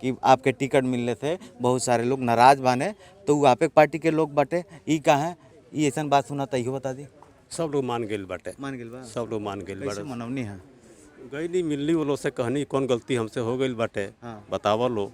कि आपके टिकट मिलने से बहुत सारे लोग नाराज बाने, तो वो आपे पार्टी के लोग बाटे ई कहाँ ई ऐसा बात सुना तो इहो बता दी। सब लोग मान गए बाटे, मान गेल बा, सब लोग मान गए कैसे बाटे। मनवनी है। गई नहीं मिलनी वो लोग से कहनी कौन गलती हमसे हो गई बाटे, हाँ। बतावो लो।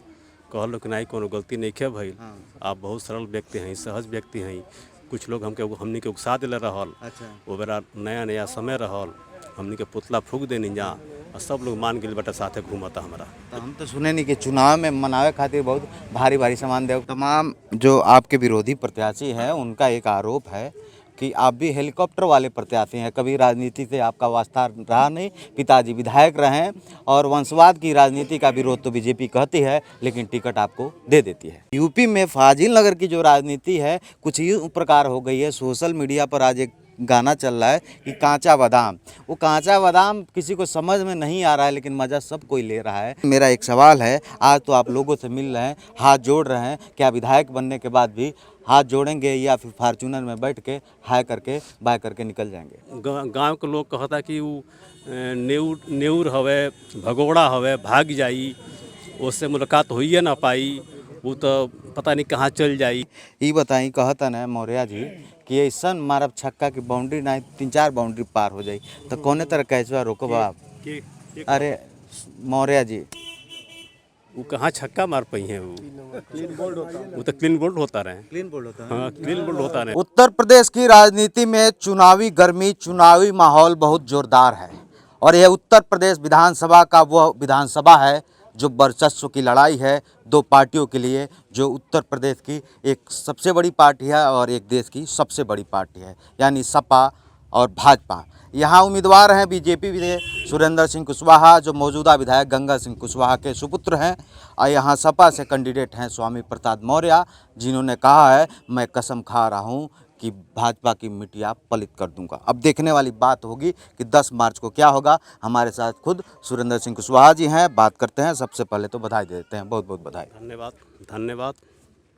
कहलो कि नहीं कोनो गलती नहीं खे भइल। हाँ। आप बहुत सरल व्यक्ति हैं, सहज व्यक्ति हैं। कुछ लोग हमनी के उकसा दिले रहल। अच्छा। वो बेरा नया नया समय रहल, हमनी के पुतला फूक देनी जा और सब लोग मान गए बाटे, साथे घूमता हमारा। तो हम तो सुने नहीं कि चुनाव में मनावे खातिर बहुत भारी भारी सामान दे। तमाम जो आपके विरोधी प्रत्याशी हैं उनका एक आरोप है कि आप भी हेलीकॉप्टर वाले प्रत्याशी हैं, कभी राजनीति से आपका वास्ता रहा नहीं, पिताजी विधायक रहे और वंशवाद की राजनीति का विरोध तो बीजेपी कहती है लेकिन टिकट आपको दे देती है। यूपी में फाजिल नगर की जो राजनीति है कुछ इस प्रकार हो गई है। सोशल मीडिया पर आज एक गाना चल रहा है कि कांचा बादाम, वो कांचा बादाम किसी को समझ में नहीं आ रहा है लेकिन मज़ा सब कोई ले रहा है। मेरा एक सवाल है, आज तो आप लोगों से मिल रहे हैं, हाथ जोड़ रहे हैं, क्या विधायक बनने के बाद भी हाथ जोड़ेंगे या फिर फार्चूनर में बैठ के हाय करके बाय करके निकल जाएंगे? गांव के लोग कहता कि वो नेऊर हवे, भगोड़ा हवे, भाग जाई, उससे मुलाकात होइए ना पाई, वो तो पता नहीं कहाँ चल जाई। ये बताई कहता ना मौर्या जी कि ऐसा मारब छक्का की बाउंड्री ना 3-4 बाउंड्री पार हो जाई, तो कौने तरह कैसे रोको आप? अरे मौर्या जी, वो कहाँ छक्का मार पाई हैं, वो तो क्लीन बोल्ड होता रहे। क्लीन बोल्ड होता है। हाँ, क्लीन बोल्ड होता रहे। उत्तर प्रदेश की राजनीति में चुनावी गर्मी, चुनावी माहौल बहुत जोरदार है और यह उत्तर प्रदेश विधानसभा का वह विधानसभा है जो वर्चस्व की लड़ाई है दो पार्टियों के लिए, जो उत्तर प्रदेश की एक सबसे बड़ी पार्टी है और एक देश की सबसे बड़ी पार्टी है, यानी सपा और भाजपा। यहाँ उम्मीदवार हैं बीजेपी से सुरेंद्र सिंह कुशवाहा, जो मौजूदा विधायक गंगा सिंह कुशवाहा के सुपुत्र हैं, और यहाँ सपा से कैंडिडेट हैं स्वामी प्रसाद मौर्य, जिन्होंने कहा है मैं कसम खा रहा हूँ कि भाजपा की मिट्टियाँ पलित कर दूंगा। अब देखने वाली बात होगी कि 10 मार्च को क्या होगा। हमारे साथ खुद सुरेंद्र सिंह कुशवाहा जी हैं, बात करते हैं। सबसे पहले तो बधाई देते हैं, बहुत बहुत बधाई। धन्यवाद, धन्यवाद।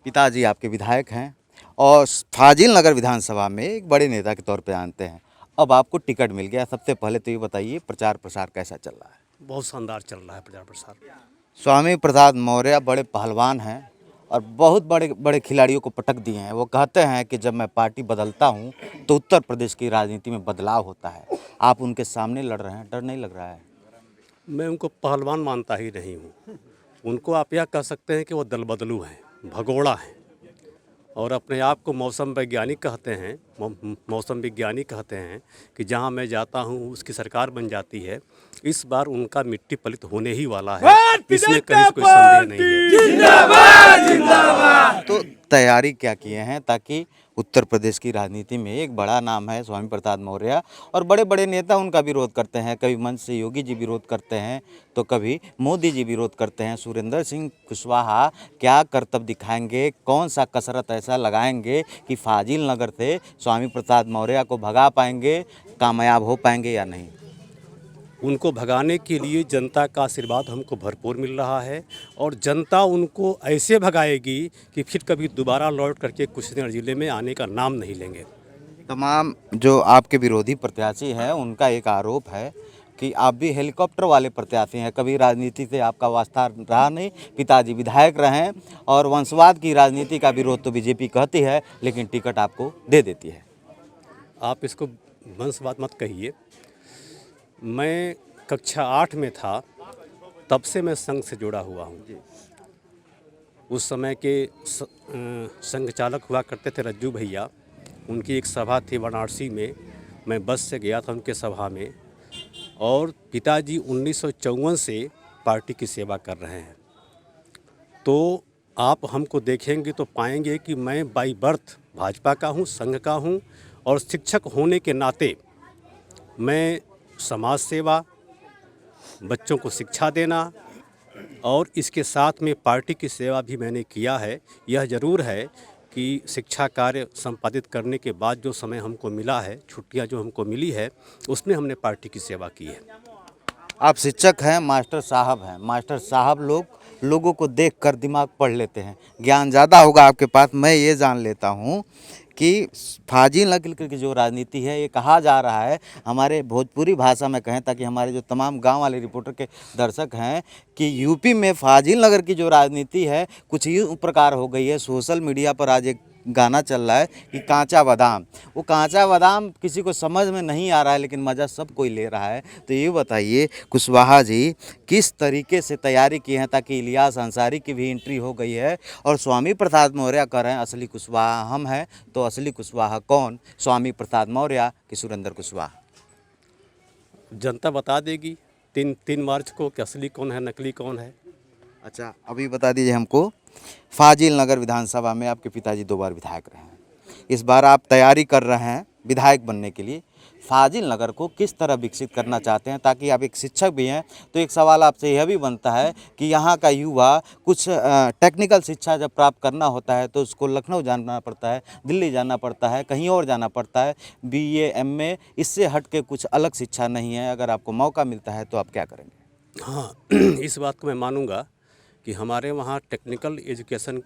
पिताजी आपके विधायक हैं और फाजिल नगर विधानसभा में एक बड़े नेता के तौर पे जानते हैं। अब आपको टिकट मिल गया, सबसे पहले तो ये बताइए प्रचार प्रसार कैसा चल रहा है? बहुत शानदार चल रहा है प्रचार प्रसार। स्वामी प्रसाद मौर्य बड़े पहलवान हैं और बहुत बड़े बड़े खिलाड़ियों को पटक दिए हैं। वो कहते हैं कि जब मैं पार्टी बदलता हूं तो उत्तर प्रदेश की राजनीति में बदलाव होता है। आप उनके सामने लड़ रहे हैं, डर नहीं लग रहा है? मैं उनको पहलवान मानता ही नहीं हूँ। उनको आप यह कह सकते हैं कि वो दल बदलू हैं, भगोड़ा हैं, और अपने आप को मौसम वैज्ञानिक कहते हैं। मौसम विज्ञानी कहते हैं कि जहाँ मैं जाता हूँ उसकी सरकार बन जाती है। इस बार उनका मिट्टी पलित होने ही वाला है, इसमें कहीं कोई संदेह नहीं है। जिंदाबाद जिंदाबाद। तो तैयारी क्या किए हैं ताकि उत्तर प्रदेश की राजनीति में एक बड़ा नाम है स्वामी प्रसाद मौर्य और बड़े बड़े नेता उनका विरोध करते हैं, कभी मंच से योगी जी विरोध करते हैं तो कभी मोदी जी विरोध करते हैं। सुरेंद्र सिंह कुशवाहा क्या करतब दिखाएंगे, कौन सा कसरत ऐसा लगाएंगे कि फाजिल नगर से स्वामी प्रसाद मौर्य को भगा पाएंगे, कामयाब हो पाएंगे या नहीं? उनको भगाने के लिए जनता का आशीर्वाद हमको भरपूर मिल रहा है और जनता उनको ऐसे भगाएगी कि फिर कभी दोबारा लौट करके कुशीनगर जिले में आने का नाम नहीं लेंगे। तमाम जो आपके विरोधी प्रत्याशी हैं उनका एक आरोप है कि आप भी हेलीकॉप्टर वाले प्रत्याशी हैं, कभी राजनीति से आपका वास्ता रहा नहीं, पिताजी विधायक रहे और वंशवाद की राजनीति का विरोध तो बीजेपी कहती है लेकिन टिकट आपको दे देती है। आप इसको वंशवाद मत कहिए। मैं कक्षा 8 में था तब से मैं संघ से जुड़ा हुआ हूँ। उस समय के संघ चालक हुआ करते थे रज्जू भैया, उनकी एक सभा थी वाराणसी में, मैं बस से गया था उनके सभा में और पिताजी 1954 से पार्टी की सेवा कर रहे हैं। तो आप हमको देखेंगे तो पाएंगे कि मैं बाई बर्थ भाजपा का हूँ, संघ का हूँ और शिक्षक होने के नाते मैं समाज सेवा, बच्चों को शिक्षा देना और इसके साथ में पार्टी की सेवा भी मैंने किया है। यह ज़रूर है कि शिक्षा कार्य संपादित करने के बाद जो समय हमको मिला है, छुट्टियां जो हमको मिली है, उसमें हमने पार्टी की सेवा की है। आप शिक्षक हैं, मास्टर साहब हैं। मास्टर साहब लोगों को देखकर दिमाग पढ़ लेते हैं, ज्ञान ज़्यादा होगा आपके पास। मैं ये जान लेता हूँ कि फाजिल नगर की जो राजनीति है, ये कहा जा रहा है हमारे भोजपुरी भाषा में कहें ताकि हमारे जो तमाम गांव वाले रिपोर्टर के दर्शक हैं कि यूपी में फाजिल नगर की जो राजनीति है कुछ इस प्रकार हो गई है। सोशल मीडिया पर आज एक गाना चल रहा है कि कांचा बादाम, वो कांचा बादाम किसी को समझ में नहीं आ रहा है लेकिन मज़ा सब कोई ले रहा है। तो ये बताइए कुशवाहा जी, किस तरीके से तैयारी की है ताकि इलियास अंसारी की भी एंट्री हो गई है और स्वामी प्रसाद मौर्य कह रहे हैं असली कुशवाहा हम हैं, तो असली कुशवाहा कौन, स्वामी प्रसाद मौर्य कि सुरेंद्र कुशवाहा? जनता बता देगी 3 मार्च को कि असली कौन है नकली कौन है। अच्छा, अभी बता दीजिए हमको, फाजिल नगर विधानसभा में आपके पिताजी 2 बार विधायक रहे हैं, इस बार आप तैयारी कर रहे हैं विधायक बनने के लिए, फाजिल नगर को किस तरह विकसित करना चाहते हैं? ताकि आप एक शिक्षक भी हैं तो एक सवाल आपसे यह भी बनता है कि यहाँ का युवा कुछ टेक्निकल शिक्षा जब प्राप्त करना होता है तो उसको लखनऊ जाना पड़ता है, दिल्ली जाना पड़ता है, कहीं और जाना पड़ता है। BA MA इससे हट के कुछ अलग शिक्षा नहीं है। अगर आपको मौका मिलता है तो आप क्या करेंगे? हाँ इस बात को मैं मानूंगा कि हमारे वहाँ टेक्निकल एजुकेशन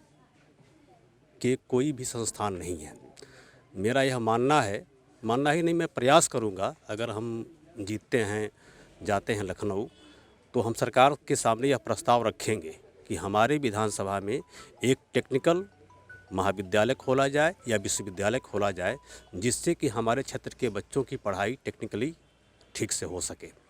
के कोई भी संस्थान नहीं है। मेरा यह मानना ही नहीं, मैं प्रयास करूंगा। अगर हम जीतते हैं, जाते हैं लखनऊ, तो हम सरकार के सामने यह प्रस्ताव रखेंगे कि हमारे विधानसभा में एक टेक्निकल महाविद्यालय खोला जाए या विश्वविद्यालय खोला जाए, जिससे कि हमारे क्षेत्र के बच्चों की पढ़ाई टेक्निकली ठीक से हो सके।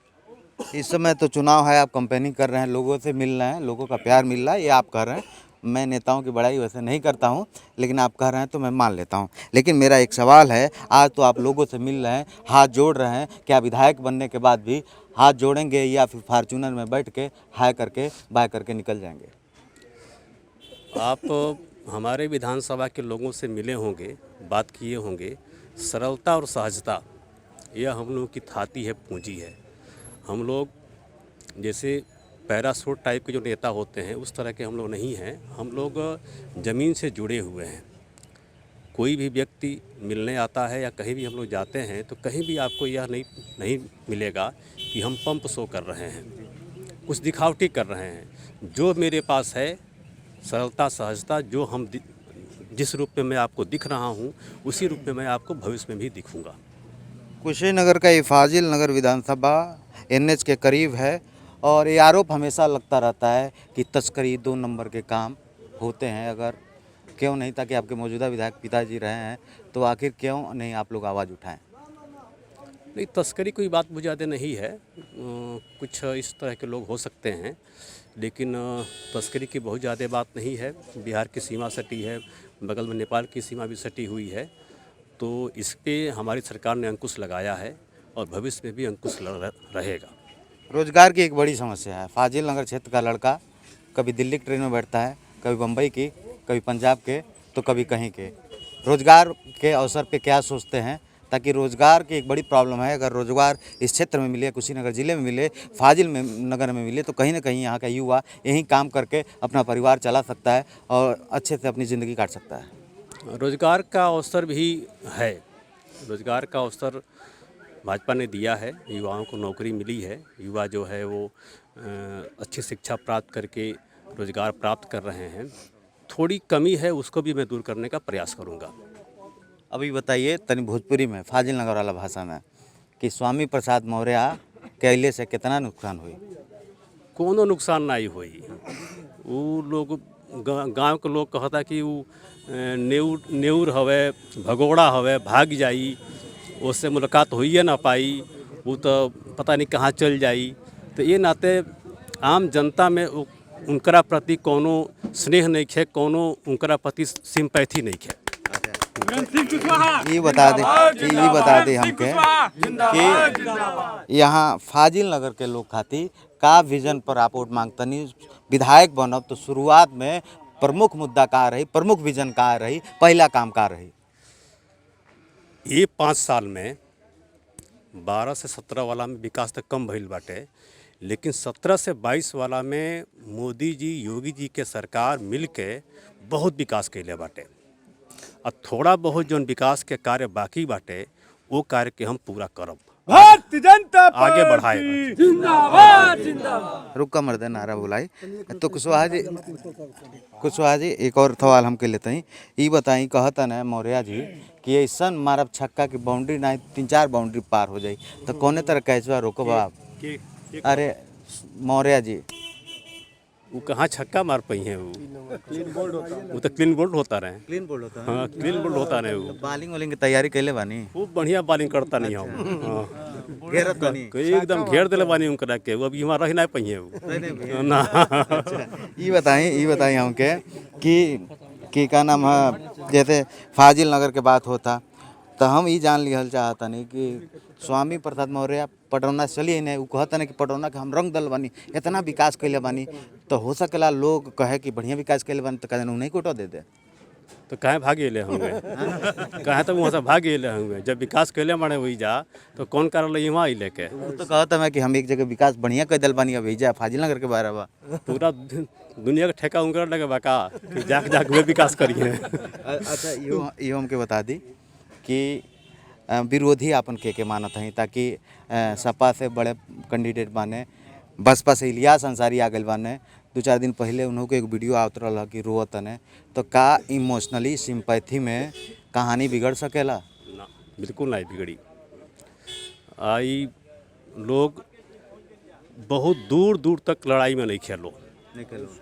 इस समय तो चुनाव है, आप कैंपेनिंग कर रहे हैं, लोगों से मिल रहे हैं, लोगों का प्यार मिल रहा है, ये आप कह रहे हैं। मैं नेताओं की बड़ाई वैसे नहीं करता हूं, लेकिन आप कह रहे हैं तो मैं मान लेता हूं। लेकिन मेरा एक सवाल है, आज तो आप लोगों से मिल रहे हैं, हाथ जोड़ रहे हैं, क्या विधायक बनने के बाद भी हाथ जोड़ेंगे या फिर फॉर्च्यूनर में बैठ के हाय करके बाय करके निकल जाएंगे? आप हमारे विधानसभा के लोगों से मिले होंगे, बात किए होंगे। सरलता और सहजता यह हम लोगों की थाती है, पूंजी है। हम लोग जैसे पैरासूट टाइप के जो नेता होते हैं उस तरह के हम लोग नहीं हैं। हम लोग ज़मीन से जुड़े हुए हैं। कोई भी व्यक्ति मिलने आता है या कहीं भी हम लोग जाते हैं तो कहीं भी आपको यह नहीं मिलेगा कि हम पंप शो कर रहे हैं, कुछ दिखावटी कर रहे हैं। जो मेरे पास है सरलता सहजता, जो हम जिस रूप में मैं आपको दिख रहा हूँ उसी रूप में मैं आपको भविष्य में भी दिखूँगा। कुशीनगर का ये फाजिल नगर विधानसभा NH के करीब है और ये आरोप हमेशा लगता रहता है कि तस्करी 2 नंबर के काम होते हैं। अगर क्यों नहीं, ताकि आपके मौजूदा विधायक पिताजी रहे हैं तो आखिर क्यों नहीं आप लोग आवाज़ उठाएं? नहीं, तस्करी कोई बात मुझे ज़्यादा नहीं है। कुछ इस तरह के लोग हो सकते हैं, लेकिन तस्करी की बहुत ज़्यादा बात नहीं है। बिहार की सीमा सटी है, बगल में नेपाल की सीमा भी सटी हुई है, तो इस पे हमारी सरकार ने अंकुश लगाया है और भविष्य में भी अंकुश रहेगा। रोजगार की एक बड़ी समस्या है। फाजिल नगर क्षेत्र का लड़का कभी दिल्ली की ट्रेन में बैठता है, कभी बम्बई की, कभी पंजाब के, तो कभी कहीं के। रोजगार के अवसर पे क्या सोचते हैं? ताकि रोजगार की एक बड़ी प्रॉब्लम है, अगर रोजगार इस क्षेत्र में मिले, कुशीनगर ज़िले में मिले, फाजिल में नगर में मिले, तो कहीं ना कहीं यहाँ का युवा यहीं काम करके अपना परिवार चला सकता है और अच्छे से अपनी ज़िंदगी काट सकता है। रोजगार का अवसर भी है। रोजगार का अवसर भाजपा ने दिया है, युवाओं को नौकरी मिली है। युवा जो है वो अच्छी शिक्षा प्राप्त करके रोजगार प्राप्त कर रहे हैं। थोड़ी कमी है, उसको भी मैं दूर करने का प्रयास करूंगा। अभी बताइए तनी भोजपुरी में, फाजिल नगर वाला भाषा में, कि स्वामी प्रसाद मौर्य के अइले से कितना नुकसान हुई? कोनो नुकसान नहीं हुई। वो लोग गांव के लोग कहता कि वो नेउर हवे, भगोड़ा हवे, भाग जाई, उससे मुलाकात होइए ना पाई, वो तो पता नहीं कहाँ चल जाई। तो ये नाते आम जनता में उनकरा प्रति कोनो स्नेह नहीं है, कोनो उनकरा प्रति सिंपैथी नहीं है। ये बता दे हमके कि यहाँ फाजिल नगर के लोग खातिर का विजन पर आप वोट मांगतनी, विधायक बनब तो शुरुआत में प्रमुख मुद्दा का रही, प्रमुख विजन का रही, पहला काम का रही? ये 5 साल में 12 से 17 वाला में विकास तो कम भइल बाटे, लेकिन 17 से 22 वाला में मोदी जी, योगी जी के सरकार मिल के बहुत विकास कैले बाटे। और थोड़ा बहुत जो विकास के कार्य बाकी बाटे वो कार्य के हम पूरा करब। भारतीय जनता आगे पार्टी बढ़ाए। जिंदाबाद जिंदाबाद। रुक का मर्दे नारा बुलाई तो कुशवाहा जी एक और सवाल हमके लेते हैं। ये बताई कहता ना मौर्य जी कि ऐसा मारब छक्का की बाउंड्री ना 3-4 बाउंड्री पार हो जाई तो कौने तरह कैचवा रोको आप? अरे मौर्य जी वो कहाँ छक्का मार पाई हैं वो तो क्लीन बोल्ड होता रहे। क्लीन बोल्ड होता है। हाँ क्लीन बोल्ड होता रहे वो। बॉलिंग वॉलिंग की तैयारी कैले बानी? खूब बढ़िया बॉलिंग करता नहीं हम। हाँ घेरत बानी? एकदम घेर दिले बानी उनकरा के, वो अभी वहाँ रह नहीं पाई है वो ना। ये बताई हमके कि का नाम है, जैसे फाजिल नगर के बात होता तो हम ये जान लिहल चाहता नहीं कि स्वामी प्रसाद मौर्य पटौना चलिए नहीं, वो कहता नहीं कि पटौना के हम रंग दल बानी इतना विकास कैले बानी तो हो सकेला लोग कहे कि बढ़िया विकास कैले बानी तो कहते नहीं कोटो दे दे तो कहाँ भागे ले होंगे, कहाँ तो वहाँ से भागे ले होंगे। जब विकास कैले माने वही जा तो कौन कार्यालय वहाँ ही लेके। वो तो कहता मैं कि हम एक जगह विकास बढ़िया कर दल बानी अब जा फाजिल नगर के बारे में पूरा दुनिया का ठेका उनका लगे बाका कि जाके वे विकास करिए। अच्छा यो हमके बता दी कि विरोधी अपन के मानत हैं ताकि सपा से बड़े कैंडिडेट बाने, बसपा से इलियास अंसारी आ गए बाने। 2-4 दिन पहले उन्हों के एक वीडियो आवत रहा कि रोवत ने तो का इमोशनली सिंपैथी में कहानी बिगड़ सकेला? ना बिल्कुल नहीं बिगड़ी। आई लोग बहुत दूर दूर तक लड़ाई में नहीं खेलो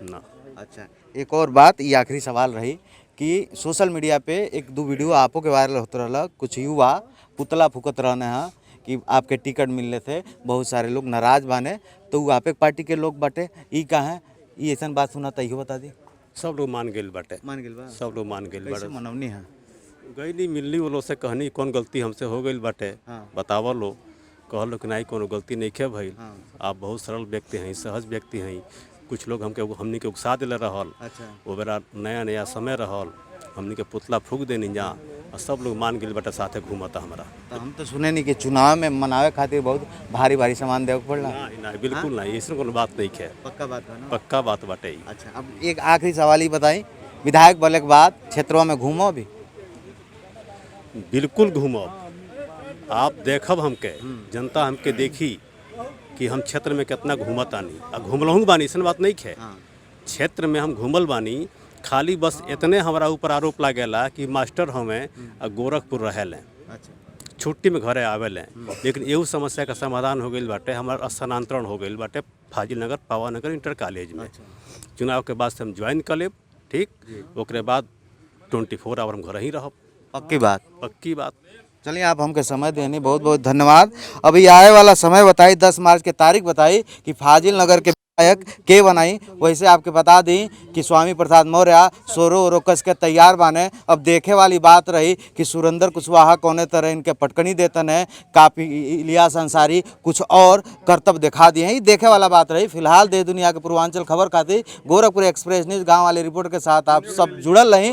ना। अच्छा एक और बात, ये आखिरी सवाल रही कि सोशल मीडिया पे 1-2 वीडियो आपो के वायरल होते रहा, कुछ युवा पुतला फूकत रहने हैं कि आपके टिकट मिलने थे, बहुत सारे लोग नाराज बाने तो वो आपे पार्टी के लोग बाटे ई कहाँ ये ऐसा बात सुना तो इहो बता दी। सब लोग मान गए बाटे, मान गेल बा? सब लोग मान गए कैसे बाटे। मनवनी है? गई नहीं मिलनी वो लोग से कहनी कौन गलती हमसे हो गई बाटे, हाँ। बतावा लो। कह लो कि नहीं कोनो गलती नहीं है भाई, हाँ। आप बहुत सरल व्यक्ति हैं, सहज व्यक्ति हैं। कुछ लोग हमनी के उकसा दिले रहल, अच्छा वो बेरा नया नया समय रहल, हमनी के पुतला फूक देनी जा और सब लोग मान गए बाटे, साथे घूमता हमारा। तो हम तो सुने नहीं कि चुनाव में मनावे खातिर बहुत भारी भारी सामान देवे पड़ला। नहीं नहीं बिल्कुल नहीं, ऐसा कोनो बात नहीं है, पक्का बात है ना? पक्का बात बाटे ई। अच्छा अब एक आखिरी सवाल ही बताई, विधायक बोले के बाद क्षेत्रों में घूमो भी? बिल्कुल घूमब, आप देखब हमके, जनता हमके देखी कि हम क्षेत्र में कितना घूमत आनी आ घूमलहूँ बानी, ऐसा बात नहीं है। क्षेत्र में हम घूमल बानी, खाली बस इतने हमारा ऊपर आरोप लागेला कि मास्टर हमें गोरखपुर रहेले, छुट्टी में घरे आवेले, लेकिन एहू समस्या का समाधान हो गई बाटे, हमारा स्थानांतरण हो गई बाटे फाजिल नगर पावा नगर इंटर कॉलेज में। चुनाव के बाद से हम ज्वाइन कर लेब, ठीक, ओकरे बाद 24 आवर हम घर ही रहब। पक्की बात? पक्की बात। चलिए आप हमके समय देने बहुत बहुत धन्यवाद। अभी आए वाला समय बताई, 10 मार्च के तारीख बताई कि फाजिल नगर के विधायक के बनाई। वैसे आपके बता दी कि स्वामी प्रसाद मौर्य सोरो ओरो कस के तैयार बाने। अब देखे वाली बात रही कि सुरेंद्र कुशवाहा कौने तरह इनके पटकनी देतन है, काफ़ी इलियास अंसारी कुछ और करतब दिखा दिए हैं, ये देखे वाला बात रही। फिलहाल देश दुनिया के पूर्वांचल खबर खातिर गोरखपुर एक्सप्रेस न्यूज़ गाँव वाले रिपोर्ट के साथ आप सब जुड़ल रहीं।